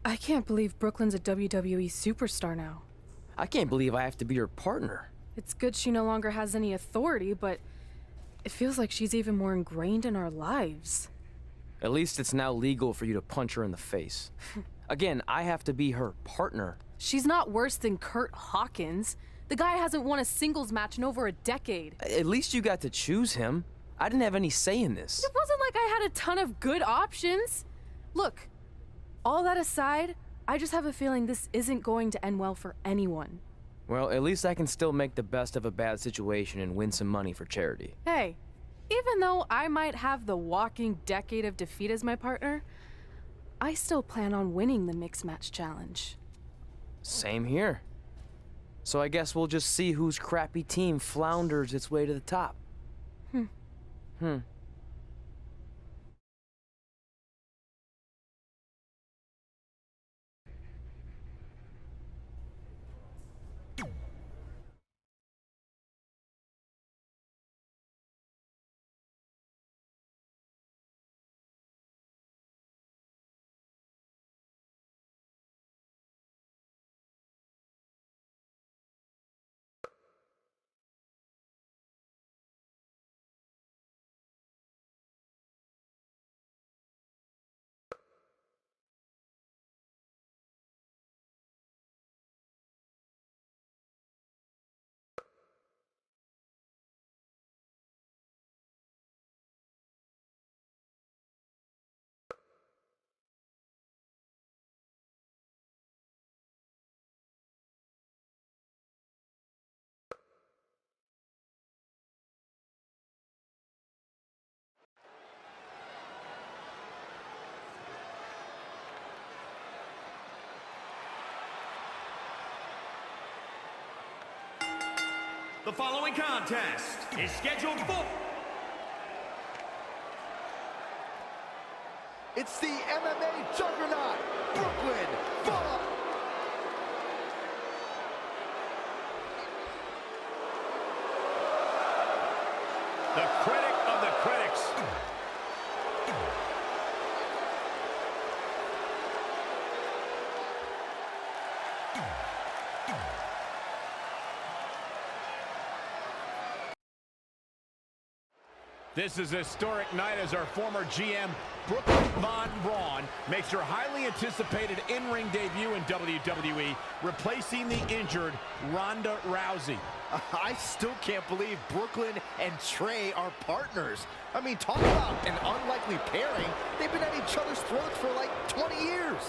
I can't believe Brooklyn's a WWE superstar now. I can't believe I have to be her partner. It's good she no longer has any authority, but it feels like she's even more ingrained in our lives. At least it's now legal for you to punch her in the face. Again, I have to be her partner. She's not worse than Kurt Hawkins. The guy hasn't won a singles match in over a decade. At least you got to choose him. I didn't have any say in this. It wasn't like I had a ton of good options. Look, all that aside, I just have a feeling this isn't going to end well for anyone. Well, at least I can still make the best of a bad situation and win some money for charity. Hey, even though I might have the walking decade of defeat as my partner, I still plan on winning the mixed match challenge. Same here. So I guess we'll just see whose crappy team flounders its way to the top. The following contest is scheduled for... It's the MMA juggernaut, Brooklyn Bob. The critic of the critics. This is a historic night as our former GM, Brooklyn Von Braun, makes her highly anticipated in-ring debut in WWE, replacing the injured Ronda Rousey. I still can't believe Brooklyn and Trey are partners. I mean, talk about an unlikely pairing. They've been at each other's throats for like 20 years.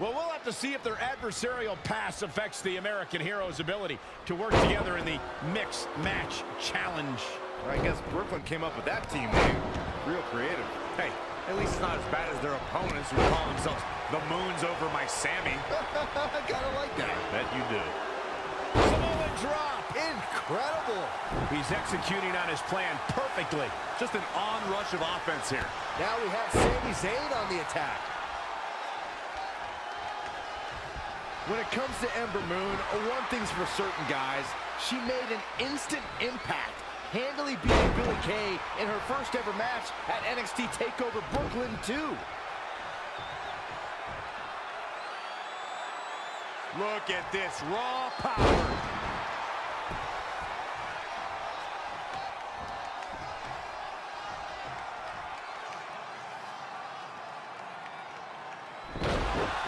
Well, we'll have to see if their adversarial past affects the American Hero's ability to work together in the Mixed Match Challenge. I guess Brooklyn came up with that team name. Real creative. Hey, at least it's not as bad as their opponents who call themselves the Moons over my Sammy. I gotta like that. Bet you do. Samoan drop. Incredible. He's executing on his plan perfectly. Just an onrush of offense here. Now we have Sami Zayn on the attack. When it comes to Ember Moon, one thing's for certain, guys. She made an instant impact, handily beating Billie Kay in her first ever match at NXT TakeOver Brooklyn 2. Look at this raw power.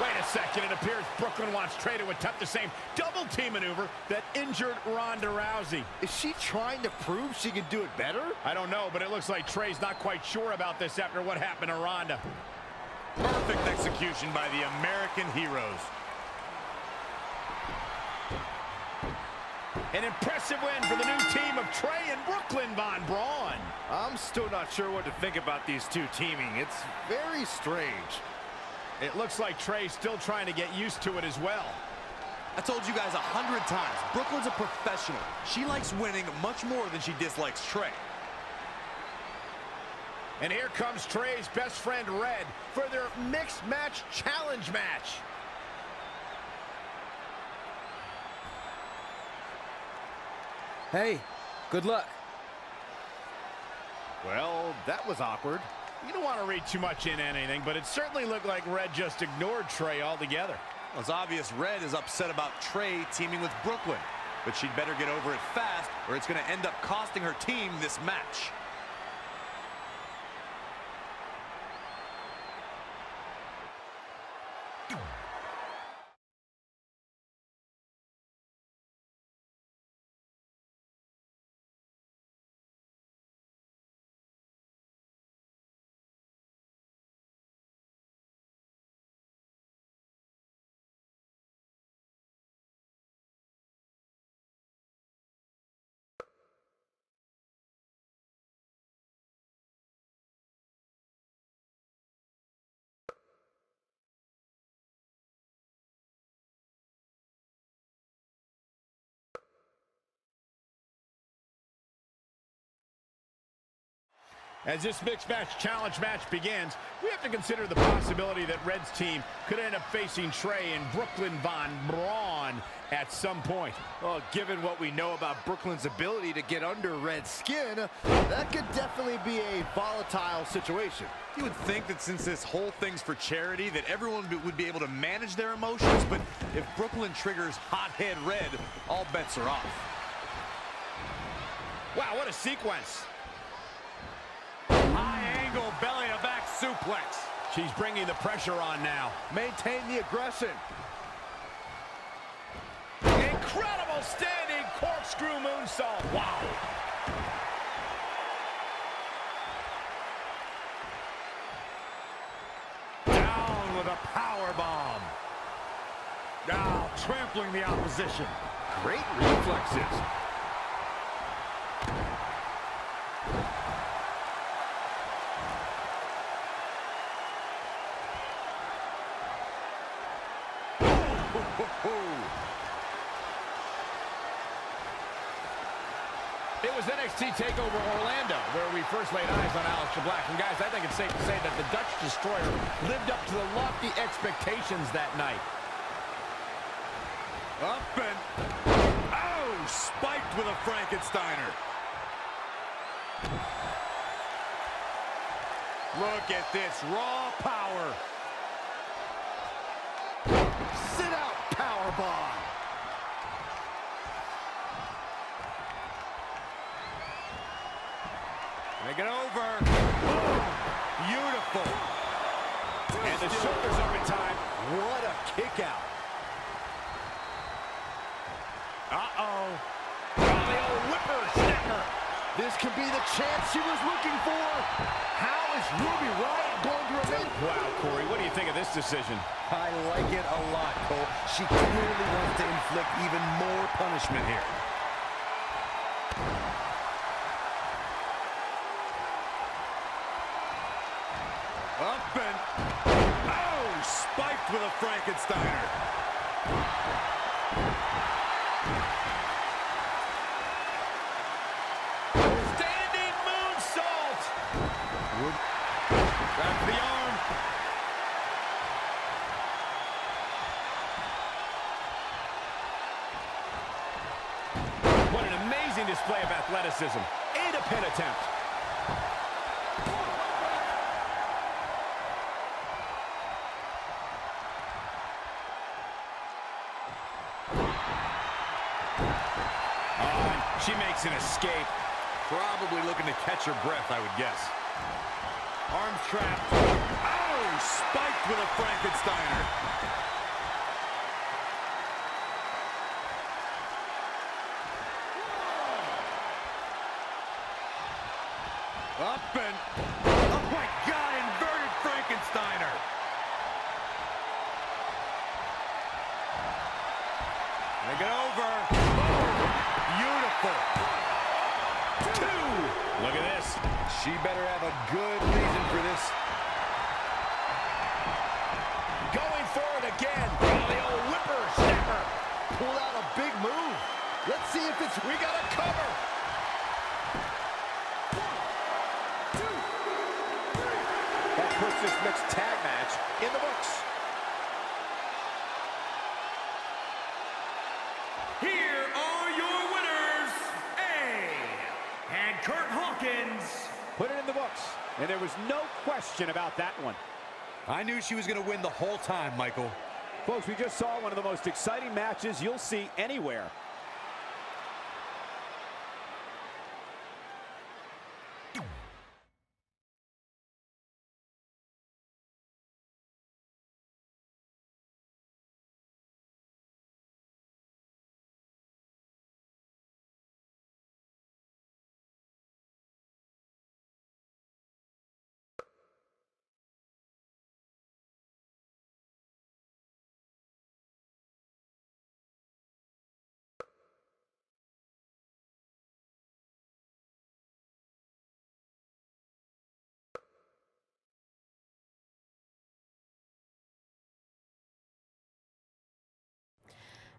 Wait a second, it appears Brooklyn wants Trey to attempt the same double team maneuver that injured Ronda Rousey. Is she trying to prove she can do it better? I don't know, but it looks like Trey's not quite sure about this after what happened to Ronda. Perfect execution by the American Heroes. An impressive win for the new team of Trey and Brooklyn Von Braun. I'm still not sure what to think about these two teaming. It's very strange. It looks like Trey's still trying to get used to it as well. I told you guys 100 times, Brooklyn's a professional. She likes winning much more than she dislikes Trey. And here comes Trey's best friend Red for their mixed match challenge match. Hey, good luck. Well, that was awkward. You don't want to read too much into anything, but it certainly looked like Red just ignored Trey altogether. Well, it's obvious Red is upset about Trey teaming with Brooklyn, but she'd better get over it fast or it's going to end up costing her team this match. As this mixed match challenge match begins, we have to consider the possibility that Red's team could end up facing Trey and Brooklyn Von Braun at some point. Well, given what we know about Brooklyn's ability to get under Red's skin, that could definitely be a volatile situation. You would think that since this whole thing's for charity, that everyone would be able to manage their emotions, but if Brooklyn triggers hothead Red, all bets are off. Wow, what a sequence. High angle belly-to-back suplex. She's bringing the pressure on now. Maintain the aggression. Incredible standing corkscrew moonsault. Wow. Down with a power bomb. Now trampling the opposition. Great reflexes. It was NXT TakeOver Orlando where we first laid eyes on Aleister Black. And guys, I think it's safe to say that the Dutch Destroyer lived up to the lofty expectations that night. Up and... oh! Spiked with a Frankensteiner. Look at this raw power. Sit out powerbomb. Make it over. Boom. Beautiful. And the shoulders up in time. What a kick out. Uh-oh. The old whippersnapper. This could be the chance she was looking for. How is Ruby Riott going to remain? Wow, Corey, what do you think of this decision? I like it a lot, Cole. She clearly wants to inflict even more punishment here. Up and... oh! Spiked with a Frankensteiner. Standing moonsault. Back to the arm. What an amazing display of athleticism. And a pin attempt. She makes an escape. Probably looking to catch her breath, I would guess. Arm trap. Oh! Spiked with a Frankensteiner. Up and... oh my God! Inverted Frankensteiner. Make it over. Beautiful. Two. Look at this. She better have a good reason for this. Going for it again. The old whippersnapper. Pulled out a big move. Let's see if it's... We got a cover. That puts this mixed tag match in the books. Here are your winners, and Kurt Hawkins. Put it in the books. And there was no question about that one. I knew she was going to win the whole time, Michael. Folks, we just saw one of the most exciting matches you'll see anywhere.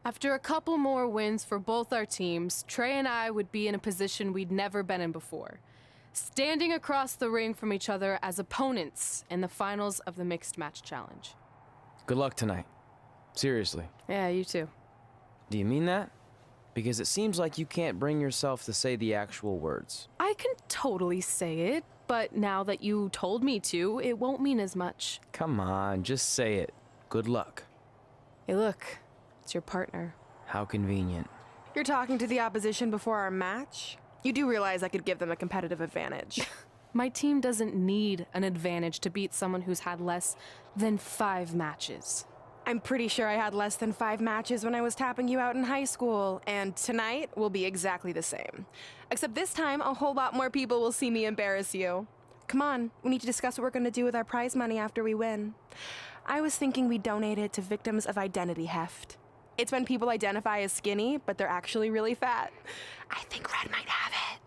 After a couple more wins for both our teams, Trey and I would be in a position we'd never been in before, standing across the ring from each other as opponents in the finals of the Mixed Match Challenge. Good luck tonight. Seriously. Yeah, you too. Do you mean that? Because it seems like you can't bring yourself to say the actual words. I can totally say it, but now that you told me to, it won't mean as much. Come on, just say it. Good luck. Hey, look. It's your partner. How convenient. You're talking to the opposition before our match? You do realize I could give them a competitive advantage. My team doesn't need an advantage to beat someone who's had less than 5 matches. I'm pretty sure I had less than 5 matches when I was tapping you out in high school, and tonight will be exactly the same. Except this time, a whole lot more people will see me embarrass you. Come on, we need to discuss what we're going to do with our prize money after we win. I was thinking we donate it to victims of identity heft. It's when people identify as skinny, but they're actually really fat. I think Red might have it.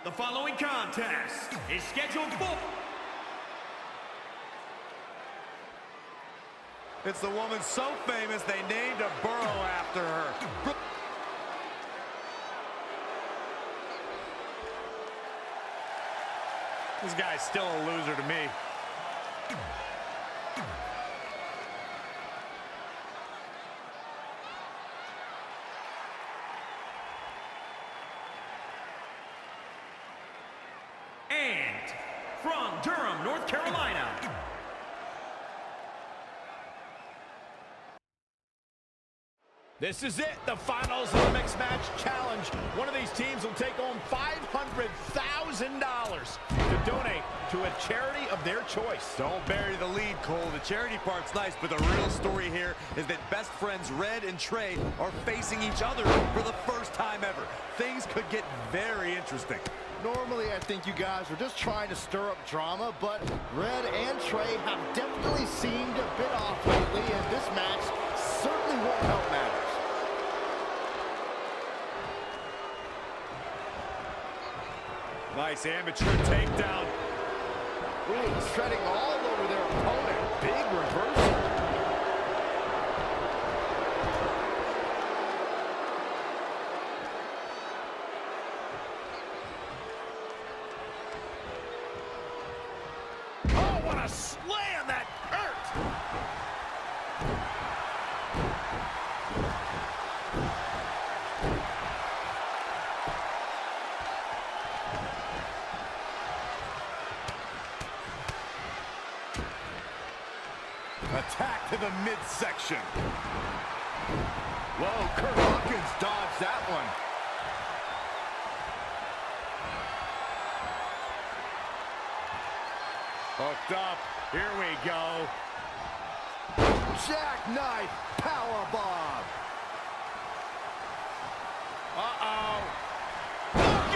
The following contest is scheduled for... It's the woman so famous they named a borough after her. This guy's still a loser to me. And from Durham, North Carolina, This is it, the finals of the Mixed Match Challenge. One of these teams will take home $500,000 to donate to a charity of their choice. Don't bury the lead, Cole. The charity part's nice, but the real story here is that best friends Red and Trey are facing each other for the first time ever. Things could get very interesting. Normally, I think you guys are just trying to stir up drama, but Red and Trey have definitely seemed a bit off lately, and this match certainly won't help matters. Nice amateur takedown. Ooh, treading all over their opponent. Big reversal. Oh, what a slam that hurt! midsection. Whoa, Kurt Hawkins dodged that one. Hooked up. Here we go. Jackknife powerbomb. Uh-oh. Hook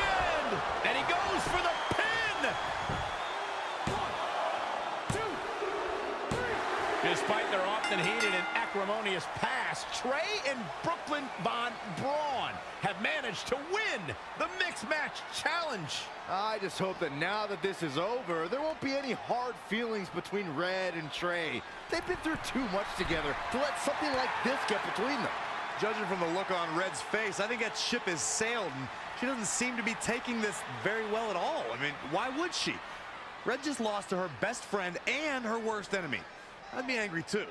and he goes for the pin. 1, 2, 3. Despite their often heated and acrimonious past, Trey and Brooklyn Von Braun have managed to win the Mixed Match Challenge. I just hope that now that this is over, there won't be any hard feelings between Red and Trey. They've been through too much together to let something like this get between them. Judging from the look on Red's face, I think that ship has sailed, and she doesn't seem to be taking this very well at all. I mean, why would she? Red just lost to her best friend and her worst enemy. I'd be angry too.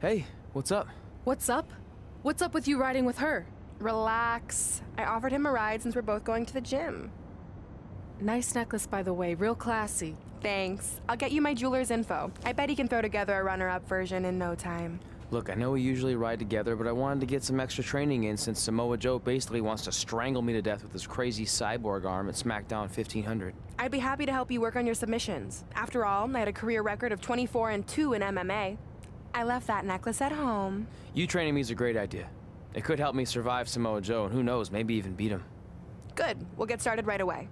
Hey, what's up? What's up? What's up with you riding with her? Relax. I offered him a ride since we're both going to the gym. Nice necklace, by the way. Real classy. Thanks. I'll get you my jeweler's info. I bet he can throw together a runner-up version in no time. Look, I know we usually ride together, but I wanted to get some extra training in since Samoa Joe basically wants to strangle me to death with his crazy cyborg arm at SmackDown 1500. I'd be happy to help you work on your submissions. After all, I had a career record of 24-2 in MMA. I left that necklace at home. You training me is a great idea. It could help me survive Samoa Joe, and who knows, maybe even beat him. Good. We'll get started right away.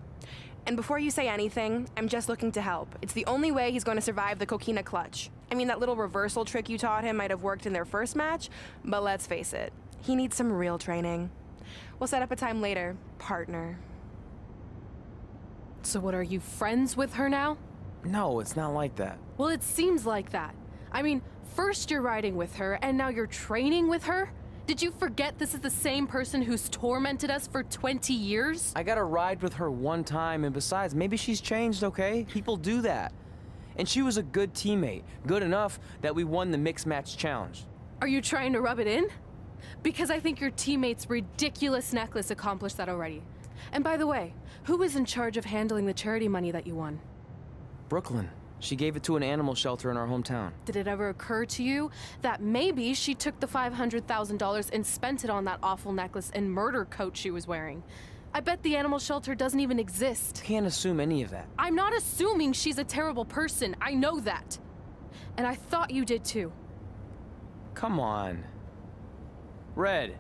And before you say anything, I'm just looking to help. It's the only way he's going to survive the coquina clutch. I mean, that little reversal trick you taught him might have worked in their first match, but let's face it, he needs some real training. We'll set up a time later, partner. So what, are you friends with her now? No, it's not like that. Well, it seems like that. I mean, first you're riding with her, and now you're training with her? Did you forget this is the same person who's tormented us for 20 years? I got to ride with her one time, and besides, maybe she's changed, okay? People do that. And she was a good teammate, good enough that we won the Mixed Match Challenge. Are you trying to rub it in? Because I think your teammate's ridiculous necklace accomplished that already. And by the way, who was in charge of handling the charity money that you won? Brooklyn. She gave it to an animal shelter in our hometown. Did it ever occur to you that maybe she took the $500,000 and spent it on that awful necklace and murder coat she was wearing? I bet the animal shelter doesn't even exist. Can't assume any of that. I'm not assuming she's a terrible person. I know that. And I thought you did too. Come on. Red.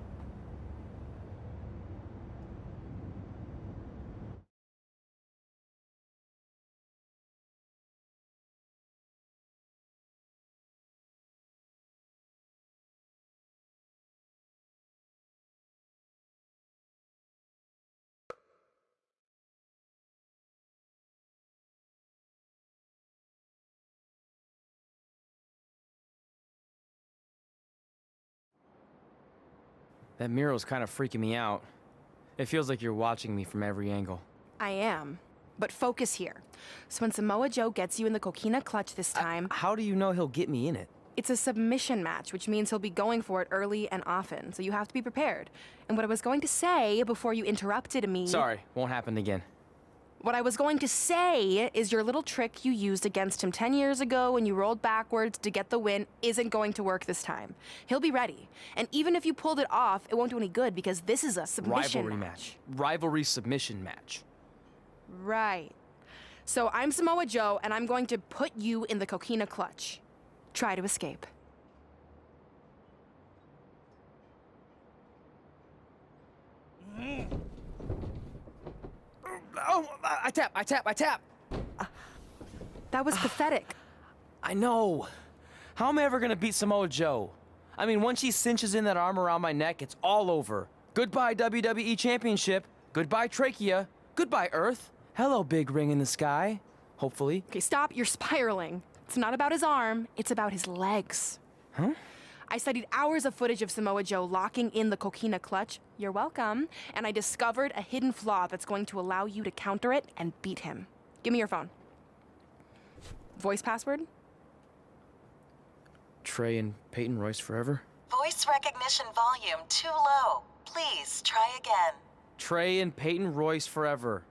That mural's kind of freaking me out. It feels like you're watching me from every angle. I am. But focus here. So when Samoa Joe gets you in the coquina clutch this time... How do you know he'll get me in it? It's a submission match, which means he'll be going for it early and often, so you have to be prepared. And what I was going to say before you interrupted me... Sorry, won't happen again. What I was going to say is your little trick you used against him 10 years ago when you rolled backwards to get the win isn't going to work this time. He'll be ready. And even if you pulled it off, it won't do any good because this is a submission Rivalry match. Rivalry submission match. Right. So I'm Samoa Joe, and I'm going to put you in the coquina clutch. Try to escape. Oh, I tap. That was pathetic. I know. How am I ever gonna beat Samoa Joe? I mean, once she cinches in that arm around my neck, it's all over. Goodbye, WWE Championship. Goodbye, Trachea. Goodbye, Earth. Hello, big ring in the sky. Hopefully. Okay, stop. You're spiraling. It's not about his arm. It's about his legs. Huh? I studied hours of footage of Samoa Joe locking in the coquina clutch. You're welcome. And I discovered a hidden flaw that's going to allow you to counter it and beat him. Give me your phone. Voice password? Trey and Peyton Royce forever? Voice recognition volume too low. Please try again. Trey and Peyton Royce forever.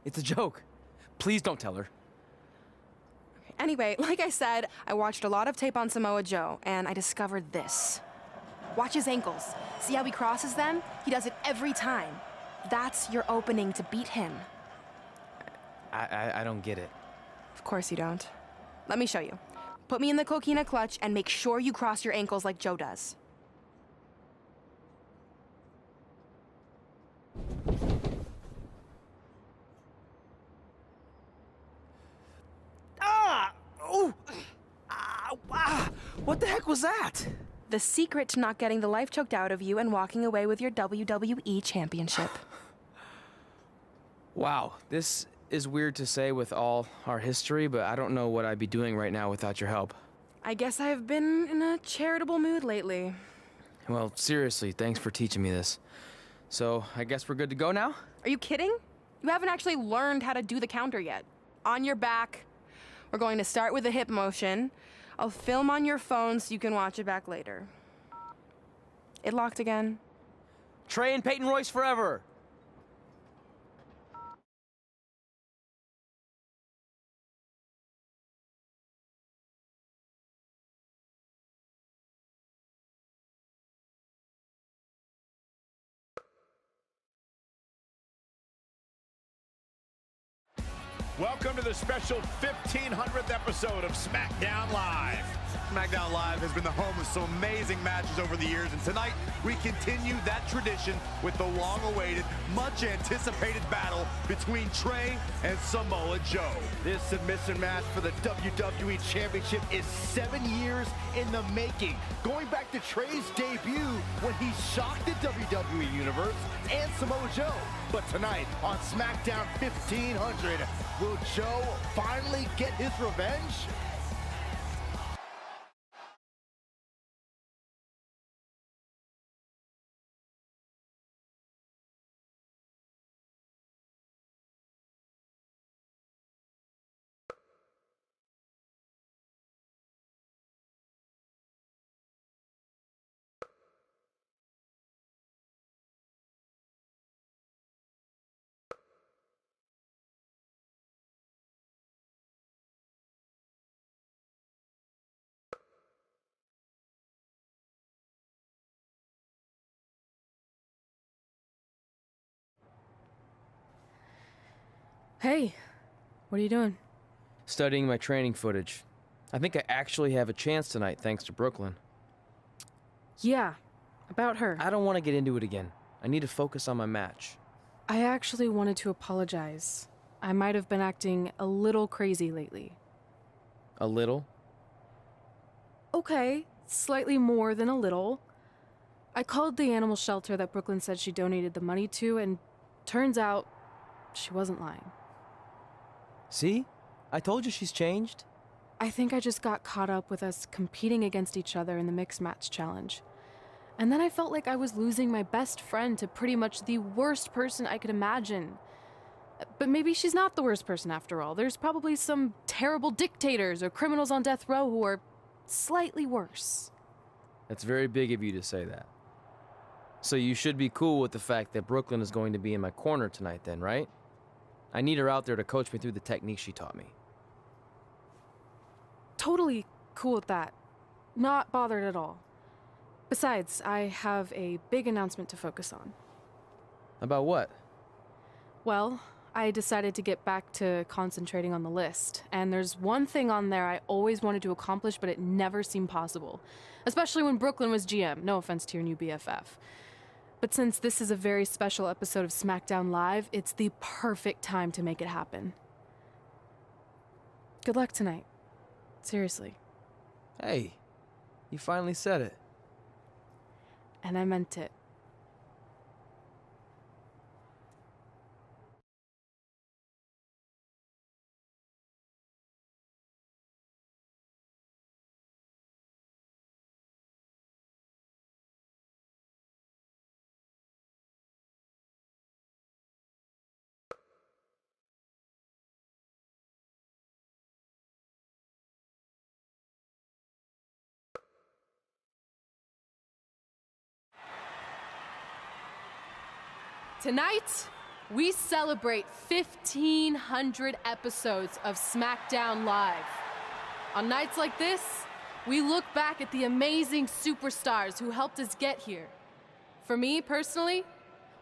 It's a joke. Please don't tell her. Anyway, like I said, I watched a lot of tape on Samoa Joe, and I discovered this. Watch his ankles. See how he crosses them? He does it every time. That's your opening to beat him. I don't get it. Of course you don't. Let me show you. Put me in the coquina clutch and make sure you cross your ankles like Joe does. What the heck was that? The secret to not getting the life choked out of you and walking away with your WWE championship. Wow, this is weird to say with all our history, but I don't know what I'd be doing right now without your help. I guess I've been in a charitable mood lately. Well, seriously, thanks for teaching me this. So, I guess we're good to go now? Are you kidding? You haven't actually learned how to do the counter yet. On your back. We're going to start with a hip motion. I'll film on your phone so you can watch it back later. It locked again. Trey and Peyton Royce forever! Welcome to the special 1500th episode of SmackDown Live. SmackDown Live has been the home of some amazing matches over the years, and tonight we continue that tradition with the long-awaited, much-anticipated battle between Trey and Samoa Joe. This submission match for the WWE Championship is 7 years in the making, going back to Trey's debut when he shocked the WWE Universe and Samoa Joe. But tonight on SmackDown 1500, will Joe finally get his revenge? Hey, what are you doing? Studying my training footage. I think I actually have a chance tonight thanks to Brooklyn. Yeah, about her. I don't want to get into it again. I need to focus on my match. I actually wanted to apologize. I might have been acting a little crazy lately. A little? Okay, slightly more than a little. I called the animal shelter that Brooklyn said she donated the money to, and turns out she wasn't lying. See? I told you she's changed. I think I just got caught up with us competing against each other in the mixed match challenge. And then I felt like I was losing my best friend to pretty much the worst person I could imagine. But maybe she's not the worst person after all. There's probably some terrible dictators or criminals on death row who are slightly worse. That's very big of you to say that. So you should be cool with the fact that Brooklyn is going to be in my corner tonight then, right? I need her out there to coach me through the technique she taught me. Totally cool with that. Not bothered at all. Besides, I have a big announcement to focus on. About what? Well, I decided to get back to concentrating on the list, and there's one thing on there I always wanted to accomplish, but it never seemed possible. Especially when Brooklyn was GM. No offense to your new BFF. But since this is a very special episode of SmackDown Live, it's the perfect time to make it happen. Good luck tonight. Seriously. Hey, you finally said it. And I meant it. Tonight, we celebrate 1,500 episodes of SmackDown Live. On nights like this, we look back at the amazing superstars who helped us get here. For me, personally,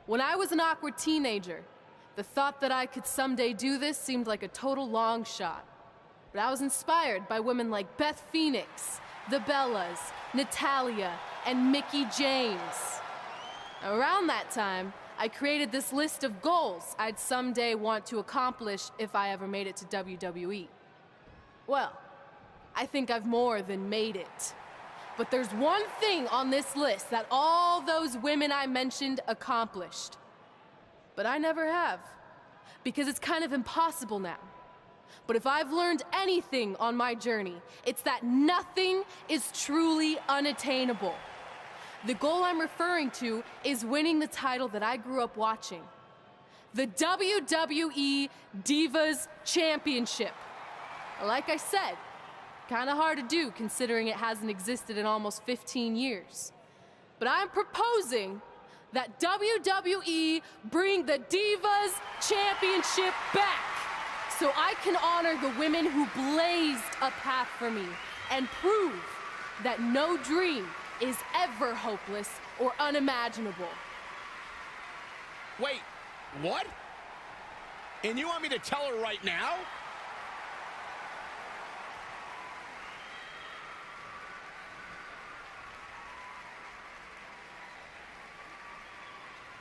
when I was an awkward teenager, the thought that I could someday do this seemed like a total long shot. But I was inspired by women like Beth Phoenix, the Bellas, Natalia, and Mickie James. Around that time, I created this list of goals I'd someday want to accomplish if I ever made it to WWE. Well, I think I've more than made it. But there's one thing on this list that all those women I mentioned accomplished. But I never have, because it's kind of impossible now. But if I've learned anything on my journey, it's that nothing is truly unattainable. The goal I'm referring to is winning the title that I grew up watching. The WWE Divas Championship. Like I said, kind of hard to do considering it hasn't existed in almost 15 years. But I'm proposing that WWE bring the Divas Championship back so I can honor the women who blazed a path for me and prove that no dream is ever hopeless or unimaginable. Wait, what? And you want me to tell her right now?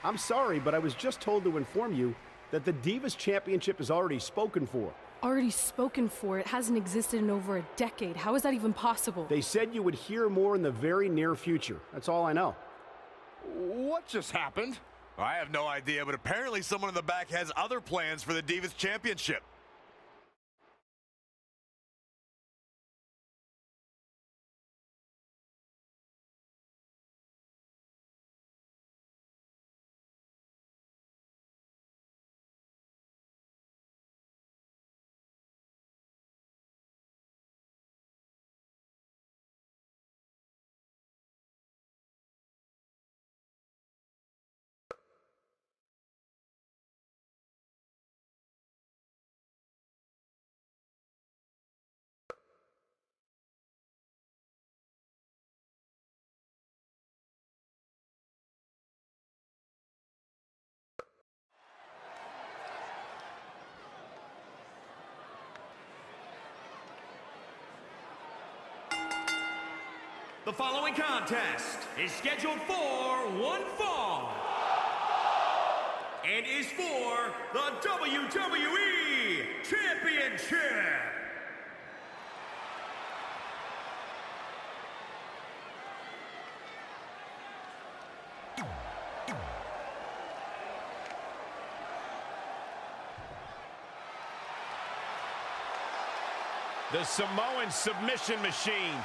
I'm sorry, but I was just told to inform you that the Divas Championship is already spoken for. Already spoken for? It hasn't existed in over a decade. How is that even possible? They said you would hear more in the very near future. That's all I know. What just happened? I have no idea, but apparently someone in the back has other plans for the Divas Championship. The following contest is scheduled for one fall and is for the WWE Championship. The Samoan submission machine.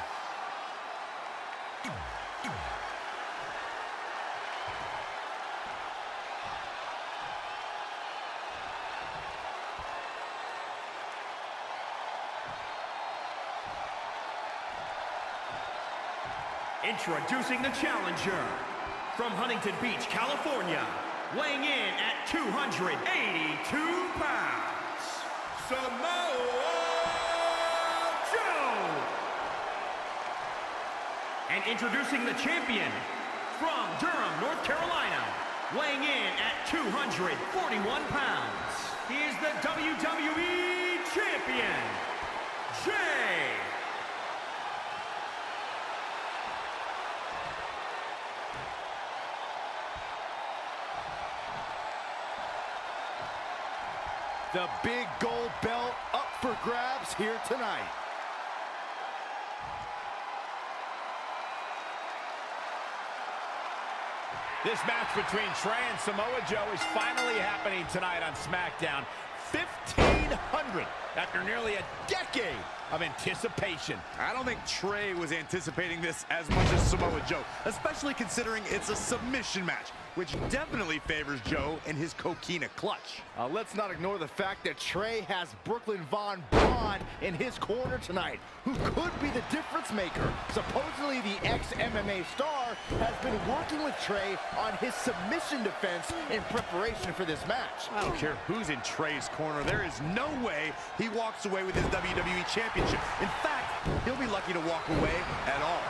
Introducing the challenger from Huntington Beach, California, weighing in at 282 pounds, Samoa Joe. And introducing the champion from Durham, North Carolina, weighing in at 241 pounds, he is the WWE Champion, Jay. The big gold belt up for grabs here tonight. This match between Trey and Samoa Joe is finally happening tonight on SmackDown. 1,500 after nearly a decade of anticipation. I don't think Trey was anticipating this as much as Samoa Joe, especially considering it's a submission match. which definitely favors Joe and his coquina clutch. Let's not ignore the fact that Trey has Brooklyn Von Braun in his corner tonight, who could be the difference maker. Supposedly, the ex-MMA star has been working with Trey on his submission defense in preparation for this match. I don't care who's in Trey's corner. There is no way he walks away with his WWE Championship. In fact, he'll be lucky to walk away at all.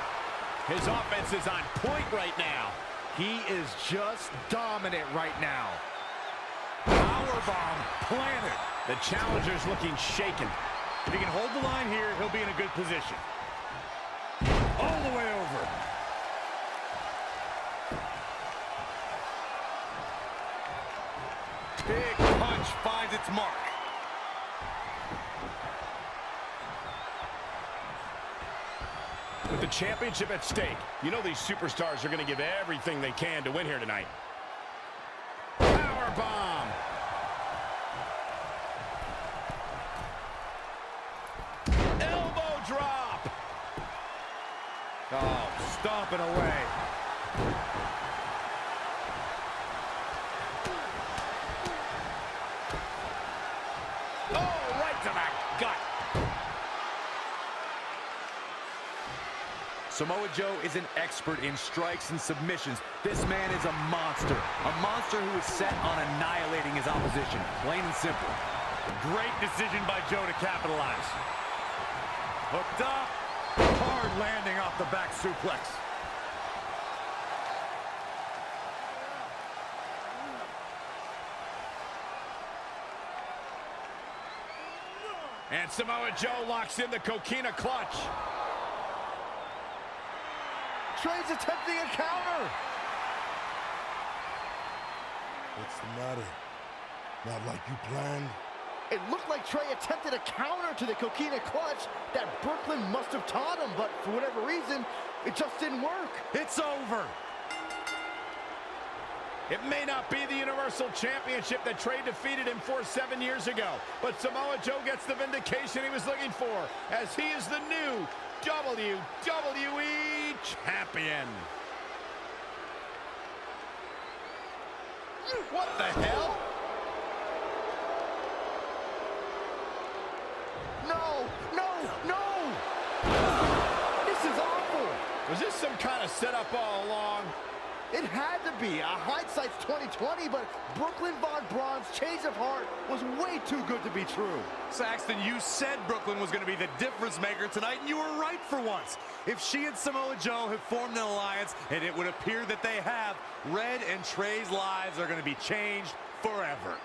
His offense is on point right now. He is just dominant right now. Powerbomb planted. The challenger's looking shaken. If he can hold the line here, he'll be in a good position. All the way over. Big punch finds its mark. With the championship at stake, you know these superstars are going to give everything they can to win here tonight. Power bomb. Elbow drop. Oh, stomping away. Oh, right to the gut. Samoa Joe is an expert in strikes and submissions. This man is a monster who is set on annihilating his opposition, plain and simple. Great decision by Joe to capitalize. Hooked up. Hard landing off the back suplex. And Samoa Joe locks in the coquina clutch. Trey's attempting a counter. What's the matter? Not like you planned? It looked like Trey attempted a counter to the coquina clutch that Brooklyn must have taught him, but for whatever reason, it just didn't work. It's over. It may not be the Universal Championship that Trey defeated him for 7 years ago, but Samoa Joe gets the vindication he was looking for, as he is the new WWE Champion. What the hell? No, no, no! This is awful. Was this some kind of setup all along? It had to be. Hindsight's 20/20, but Brooklyn Von Braun's change of heart was way too good to be true. Saxton, you said Brooklyn was going to be the difference maker tonight, and you were right for once. If she and Samoa Joe have formed an alliance, and it would appear that they have, Red and Trey's lives are going to be changed forever.